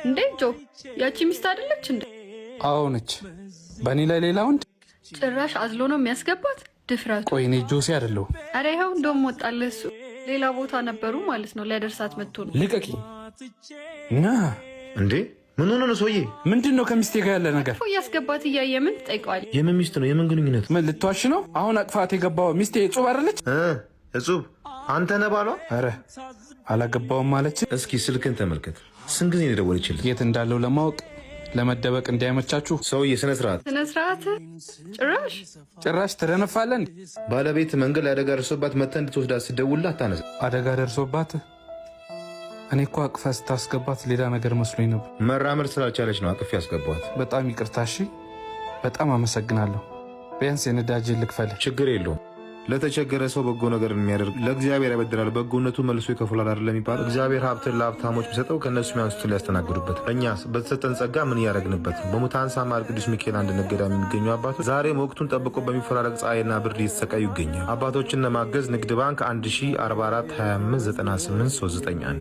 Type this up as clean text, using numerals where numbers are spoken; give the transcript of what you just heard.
እንዴ ጆ ያቺ ሚስት አይደለች እንዴ? አዎ ነች። በእኔ ላይ ሌላ ወንድ ጭራሽ አዝሎ ነው የሚያስገባት። ድፍረቱ። ቆይ እኔ ጆሲ አይደለሁ። አረ ይኸው እንደውም ወጣልህ። እሱ ሌላ ቦታ ነበሩ ማለት ነው። ሊያደርሳት መጥቶ ነው። ልቀቂ ና። እንዴ ምን ሆነ ነው ሰውዬ? ምንድነው ከሚስቴ ጋር ያለ ነገር? እያስገባት እያየ ምን ትጠይቀዋለህ? የምን ሚስት ነው? የምን ግንኙነት? ምን ልትዋሽ ነው? አሁን አቅፋት የገባው ሚስቴ እጹብ አይደለች? እጹብ አንተ ነህ ባሏ? አረ አላገባውም ማለች። እስኪ ስልክን ተመልከት። ስንት ጊዜ ነው የደወለችልህ? የት እንዳለው ለማወቅ ለመደበቅ እንዳይመቻችሁ። ሰውዬ ስነ ስርዓት። ጭራሽ ትረነፋለህ። ባለቤት መንገድ ላይ አደጋ ደርሶባት መተህ እንድትወስዳት ስደውልልህ አታነሳ። አደጋ ደርሶባት? እኔ እኮ አቅፈ ስታስገባት ሌላ ነገር መስሎኝ ነበር። መራመድ ስላልቻለች ነው አቅፍ ያስገባት። በጣም ይቅርታ። እሺ በጣም አመሰግናለሁ። ቢያንስ የነዳጅ ልክፈል። ችግር የለውም። ለተቸገረ ሰው በጎ ነገር የሚያደርግ ለእግዚአብሔር ያበድራል፣ በጎነቱ መልሶ ይከፍላል አይደል የሚባለው? እግዚአብሔር ሀብትን ለሀብታሞች ቢሰጠው ከእነሱ የሚያንሱትን ሊያስተናግዱበት፣ እኛስ በተሰጠን ጸጋ ምን እያደረግንበት? በሙታን ሳማር ቅዱስ ሚካኤል አንድነት ገዳም የሚገኙ አባቶች ዛሬም ወቅቱን ጠብቆ በሚፈራረቅ ፀሐይና ብርድ እየተሰቃዩ ይገኛል። አባቶችን ለማገዝ ንግድ ባንክ 1044 25 98 391